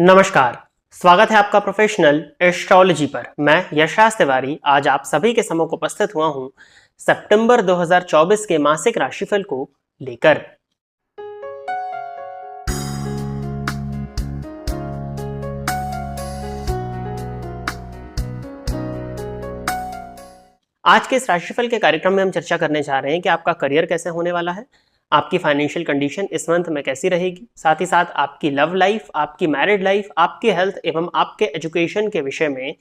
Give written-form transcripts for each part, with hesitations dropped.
नमस्कार। स्वागत है आपका प्रोफेशनल एस्ट्रोलॉजी पर। मैं यशराज तिवारी आज आप सभी के सम्मुख उपस्थित हुआ हूं सितंबर 2024 के मासिक राशिफल को लेकर। आज के इस राशिफल के कार्यक्रम में हम चर्चा करने जा रहे हैं कि आपका करियर कैसे होने वाला है, आपकी फाइनेंशियल कंडीशन इस मंथ में कैसी रहेगी, साथ ही साथ आपकी लव लाइफ, आपकी मैरिड लाइफ, आपकी हेल्थ एवं आपके एजुकेशन के विषय में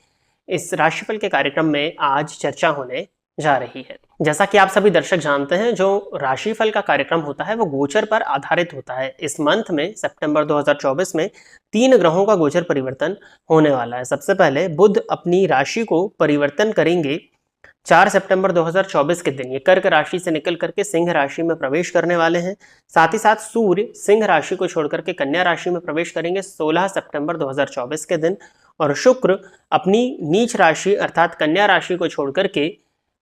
इस राशिफल के कार्यक्रम में आज चर्चा होने जा रही है। जैसा कि आप सभी दर्शक जानते हैं, जो राशिफल का कार्यक्रम होता है वो गोचर पर आधारित होता है। इस मंथ में सितंबर 2024 में 3 ग्रहों का गोचर परिवर्तन होने वाला है। सबसे पहले बुध अपनी राशि को परिवर्तन करेंगे 4 सितंबर 2024 के दिन। ये कर्क राशि से निकल करके सिंह राशि में प्रवेश करने वाले हैं। साथ ही साथ सूर्य सिंह राशि को छोड़कर के कन्या राशि में प्रवेश करेंगे 16 सितंबर 2024 के दिन, और शुक्र अपनी नीच राशि अर्थात कन्या राशि को छोड़कर के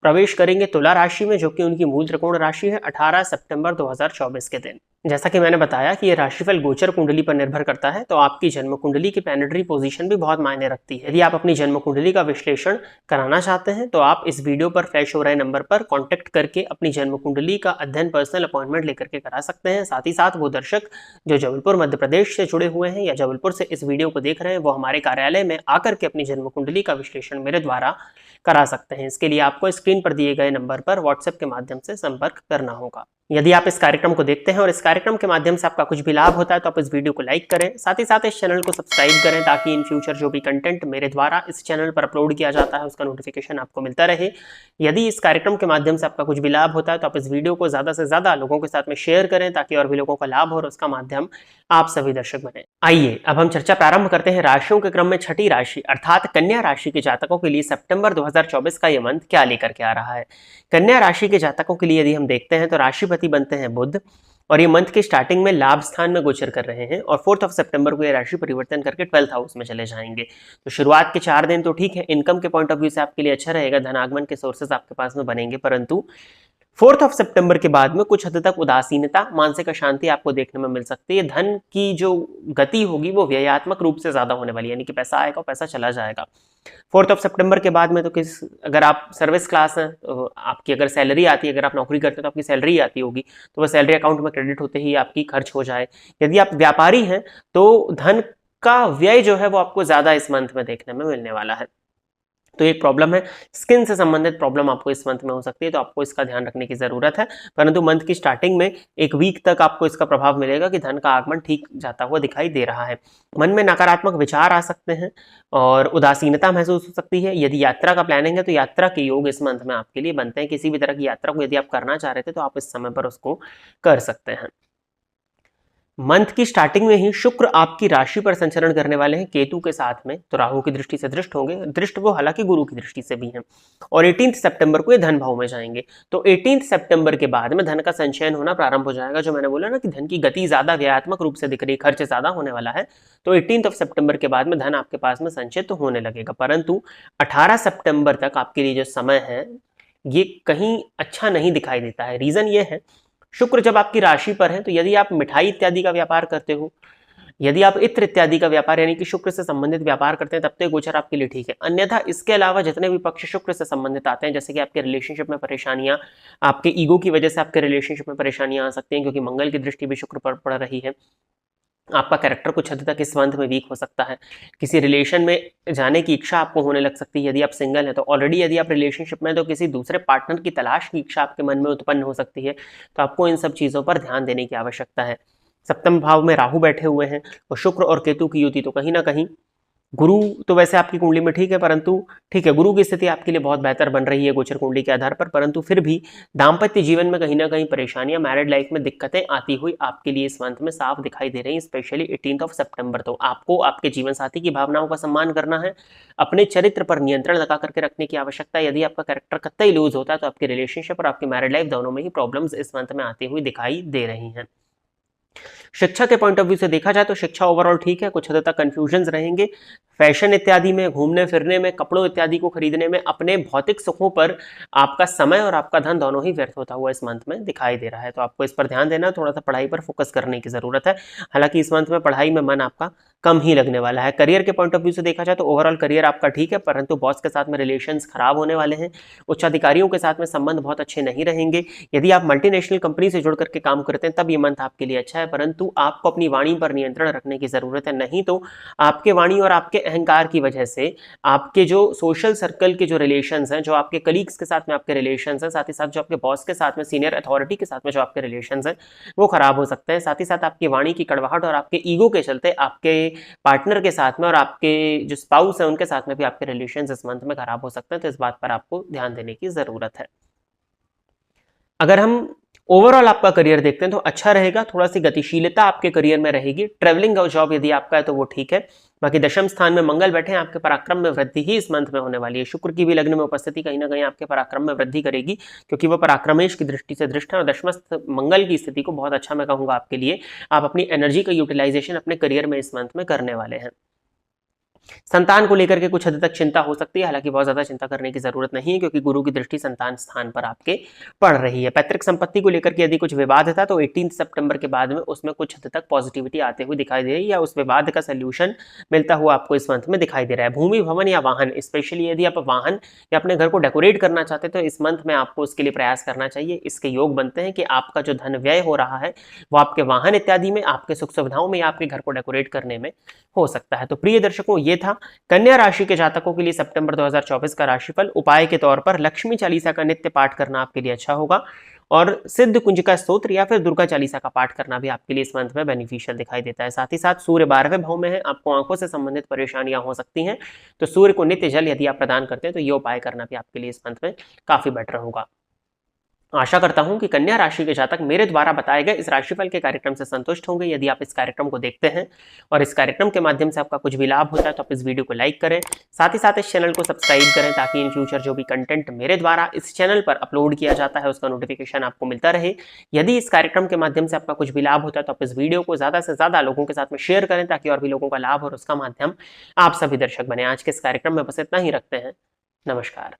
प्रवेश करेंगे तुला राशि में, जो कि उनकी मूल त्रिकोण राशि है, 18 सितंबर 2024 के दिन। जैसा कि मैंने बताया कि ये राशिफल गोचर कुंडली पर निर्भर करता है, तो आपकी जन्म कुंडली की प्लैनेटरी पोजीशन भी बहुत मायने रखती है। यदि आप अपनी जन्म कुंडली का विश्लेषण कराना चाहते हैं तो आप इस वीडियो पर फ्लैश हो रहे नंबर पर कॉन्टेक्ट करके अपनी जन्म कुंडली का अध्ययन पर्सनल अपॉइंटमेंट लेकर के करा सकते हैं। साथ ही साथ वो दर्शक जो जबलपुर मध्य प्रदेश से जुड़े हुए हैं या जबलपुर से इस वीडियो को देख रहे हैं, वो हमारे कार्यालय में आकर के अपनी जन्म कुंडली का विश्लेषण मेरे द्वारा करा सकते हैं। इसके लिए आपको स्क्रीन पर दिए गए नंबर पर व्हाट्सएप के माध्यम से संपर्क करना होगा। यदि आप इस कार्यक्रम को देखते हैं और इस कार्यक्रम के माध्यम से आपका कुछ भी लाभ होता है तो आप इस वीडियो को लाइक करें, साथ ही साथ इस चैनल को सब्सक्राइब करें, ताकि इन फ्यूचर जो भी कंटेंट मेरे द्वारा इस चैनल पर अपलोड किया जाता है उसका नोटिफिकेशन आपको मिलता रहे। यदि इस कार्यक्रम के माध्यम से आपका कुछ भी लाभ होता है तो आप इस वीडियो को ज्यादा से ज्यादा लोगों के साथ में शेयर करें, ताकि और भी लोगों का लाभ हो और उसका माध्यम आप सभी दर्शक बने। आइए अब हम चर्चा प्रारंभ करते हैं राशियों के क्रम में छठी राशि अर्थात कन्या राशि के जातकों के लिए सितंबर 2024 का यह मंथ क्या लेकर के आ रहा है। कन्या राशि के जातकों के लिए यदि हम देखते हैं तो राशिपति बनते हैं बुध, और ये मंथ की स्टार्टिंग में लाभ स्थान में गोचर कर रहे हैं, और 4 सितंबर को ये राशि परिवर्तन करके 12th हाउस में चले जाएंगे। तो शुरुआत के 4 दिन तो ठीक है, इनकम के पॉइंट ऑफ व्यू से आपके लिए अच्छा रहेगा, धनागमन के सोर्सेज आपके पास में बनेंगे, परंतु 4 सितंबर के बाद में कुछ हद तक उदासीनता, मानसिक अशांति आपको देखने में मिल सकती है। धन की जो गति होगी वो व्ययात्मक रूप से ज्यादा होने वाली है, यानी कि पैसा आएगा और पैसा चला जाएगा। 4 सितंबर के बाद में तो अगर आप सर्विस क्लास हैं तो आपकी अगर सैलरी आती है, अगर आप नौकरी करते हैं तो आपकी सैलरी आती होगी, तो वह सैलरी अकाउंट में क्रेडिट होते ही आपकी खर्च हो जाए। यदि आप व्यापारी हैं तो धन का व्यय जो है वो आपको ज्यादा इस मंथ में देखने में मिलने वाला है। तो एक प्रॉब्लम है, स्किन से संबंधित प्रॉब्लम आपको इस मंथ में हो सकती है, तो आपको इसका ध्यान रखने की जरूरत है। परंतु मंथ की स्टार्टिंग में एक वीक तक आपको इसका प्रभाव मिलेगा कि धन का आगमन ठीक जाता हुआ दिखाई दे रहा है। मन में नकारात्मक विचार आ सकते हैं और उदासीनता महसूस हो सकती है। यदि यात्रा का प्लानिंग है तो यात्रा के योग इस मंथ में आपके लिए बनते हैं। किसी भी तरह की यात्रा को यदि आप करना चाह रहे थे तो आप इस समय पर उसको कर सकते हैं। मंथ की स्टार्टिंग में ही शुक्र आपकी राशि पर संचरण करने वाले हैं केतु के साथ में, तो राहु की दृष्टि से दृष्ट होंगे, दृष्ट वो हालांकि गुरु की दृष्टि से भी हैं, और 18 सितंबर को ये धन भाव में जाएंगे। तो 18 सितंबर के बाद में धन का संचयन होना प्रारंभ हो जाएगा। जो मैंने बोला ना कि धन की गति ज्यादा व्ययात्मक रूप से दिख रही, खर्च ज्यादा होने वाला है, तो 18 सितंबर के बाद में धन आपके पास में संचित होने लगेगा। परंतु 18 सितंबर तक आपके लिए जो समय है ये कहीं अच्छा नहीं दिखाई देता है। रीजन ये है, शुक्र जब आपकी राशि पर है तो यदि आप मिठाई इत्यादि का व्यापार करते हो, यदि आप इत्र इत्यादि का व्यापार यानी कि शुक्र से संबंधित व्यापार करते हैं, तब तो गोचर आपके लिए ठीक है। अन्यथा इसके अलावा जितने भी पक्ष शुक्र से संबंधित आते हैं, जैसे कि आपके रिलेशनशिप में परेशानियां, आपके ईगो की वजह से आपके रिलेशनशिप में परेशानियां आ सकती हैं, क्योंकि मंगल की दृष्टि भी शुक्र पर पड़ रही है। आपका कैरेक्टर कुछ हद तक इस मंथ में वीक हो सकता है। किसी रिलेशन में जाने की इच्छा आपको होने लग सकती है। यदि आप सिंगल हैं तो ऑलरेडी यदि आप रिलेशनशिप में, तो किसी दूसरे पार्टनर की तलाश की इच्छा आपके मन में उत्पन्न हो सकती है। तो आपको इन सब चीज़ों पर ध्यान देने की आवश्यकता है। सप्तम भाव में राहु बैठे हुए हैं और शुक्र और केतु की युति, तो कहीं ना कहीं गुरु तो वैसे आपकी कुंडली में ठीक है, परंतु ठीक है, गुरु की स्थिति आपके लिए बहुत बेहतर बन रही है गोचर कुंडली के आधार पर, परंतु फिर भी दाम्पत्य जीवन में कहीं ना कहीं परेशानियां, मैरिड लाइफ में दिक्कतें आती हुई आपके लिए इस मंथ में साफ दिखाई दे रही हैं, स्पेशली 18 सितंबर। तो आपको आपके जीवन साथी की भावनाओं का सम्मान करना है, अपने चरित्र पर नियंत्रण लगा करके रखने की आवश्यकता है। यदि आपका कैरेक्टर कतई लूज होता है तो आपकी रिलेशनशिप और आपकी मैरिड लाइफ दोनों में ही प्रॉब्लम्स इस मंथ में आती हुई दिखाई दे रही हैं। शिक्षा के पॉइंट ऑफ व्यू से देखा जाए तो शिक्षा ओवरऑल ठीक है, कुछ हद तक कंफ्यूजन रहेंगे। फैशन इत्यादि में, घूमने फिरने में, कपड़ों इत्यादि को खरीदने में, अपने भौतिक सुखों पर आपका समय और आपका धन दोनों ही व्यर्थ होता हुआ इस मंथ में दिखाई दे रहा है। तो आपको इस पर ध्यान देना, थोड़ा सा पढ़ाई पर फोकस करने की जरूरत है। हालांकि इस मंथ में पढ़ाई में मन आपका कम ही लगने वाला है। करियर के पॉइंट ऑफ व्यू से देखा जाए तो ओवरऑल करियर आपका ठीक है, परंतु बॉस के साथ में रिलेशंस खराब होने वाले हैं। उच्च अधिकारियों के साथ में संबंध बहुत अच्छे नहीं रहेंगे। यदि आप मल्टीनेशनल कंपनी से जुड़ करके काम करते हैं तब ये मंथ आपके लिए अच्छा है, परंतु आपको अपनी वाणी पर नियंत्रण रखने की जरूरत है, नहीं तो आपके वाणी और आपके अहंकार की वजह से आपके जो सोशल सर्कल के जो रिलेशंस हैं, जो आपके कलीग्स के साथ में आपके रिलेशंस हैं, साथ ही साथ जो आपके बॉस के साथ में, सीनियर अथॉरिटी के साथ में जो आपके रिलेशंस हैं, वो खराब हो सकते हैं। साथ ही साथ आपकी वाणी की कड़वाहट और आपके ईगो के चलते आपके पार्टनर के साथ में और आपके जो स्पाउस है उनके साथ में भी आपके रिलेशंस इस मंथ में खराब हो सकते हैं। तो इस बात पर आपको ध्यान देने की जरूरत है। अगर हम ओवरऑल आपका करियर देखते हैं तो अच्छा रहेगा, थोड़ा सी गतिशीलता आपके करियर में रहेगी। ट्रेवलिंग का जॉब यदि आपका है तो वो ठीक है। बाकी दशम स्थान में मंगल बैठे हैं, आपके पराक्रम में वृद्धि ही इस मंथ में होने वाली है। शुक्र की भी लग्न में उपस्थिति कहीं ना कहीं आपके पराक्रम में वृद्धि करेगी, क्योंकि वह पराक्रमेश की दृष्टि से दृष्ट है और दशमस्थ मंगल की स्थिति को बहुत अच्छा मैं कहूंगा आपके लिए। आप अपनी एनर्जी का यूटिलाइजेशन अपने करियर में इस मंथ में करने वाले हैं। संतान को लेकर के कुछ हद तक चिंता हो सकती है, हालांकि बहुत ज्यादा चिंता करने की जरूरत नहीं है, क्योंकि गुरु की दृष्टि संतान स्थान पर आपके पड़ रही है। पैतृक संपत्ति को लेकर के यदि कुछ विवाद था तो 18 सितंबर के बाद में उसमें कुछ हद तक पॉजिटिविटी आते हुए दिखाई दे रही है, या उस विवाद का सोल्यूशन मिलता हुआ आपको इस मंथ में दिखाई दे रहा है। भूमि, भवन या वाहन, स्पेशली यदि आप वाहन या अपने घर को डेकोरेट करना चाहते हैं तो इस मंथ में आपको उसके लिए प्रयास करना चाहिए। इसके योग बनते हैं कि आपका जो धन व्यय हो रहा है वो आपके वाहन इत्यादि में, आपके सुख सुविधाओं में या आपके घर को डेकोरेट करने में हो सकता है। तो प्रिय दर्शकों, ये था कन्या राशि के जातकों के लिए सितंबर 2024 का राशिफल। उपाय के तौर पर लक्ष्मी चालीसा का नित्य पाठ करना आपके लिए अच्छा होगा, और सिद्ध कुंज का स्तोत्र या फिर दुर्गा चालीसा का पाठ करना भी आपके लिए इस मंथ में बेनिफिशियल दिखाई देता है। साथ ही साथ सूर्य 12वें भाव में है, आपको आंखों से संबंधित परेशानियां हो सकती हैं, तो सूर्य को नित्य जल यदि आप प्रदान करते हैं तो ये उपाय करना भी आपके लिए इस मंथ में काफी बेटर होगा। आशा करता हूं कि कन्या राशि के जातक मेरे द्वारा बताए गए इस राशिफल के कार्यक्रम से संतुष्ट होंगे। यदि आप इस कार्यक्रम को देखते हैं और इस कार्यक्रम के माध्यम से आपका कुछ भी लाभ होता है तो आप इस वीडियो को लाइक करें, साथ ही साथ इस चैनल को सब्सक्राइब करें, ताकि इन फ्यूचर जो भी कंटेंट मेरे द्वारा इस चैनल पर अपलोड किया जाता है उसका नोटिफिकेशन आपको मिलता रहे। यदि इस कार्यक्रम के माध्यम से आपका कुछ भी लाभ होता है तो आप इस वीडियो को ज्यादा से ज्यादा लोगों के साथ में शेयर करें, ताकि और भी लोगों का लाभ और उसका माध्यम आप सभी दर्शक बने। आज के इस कार्यक्रम में बस इतना ही रखते हैं। नमस्कार।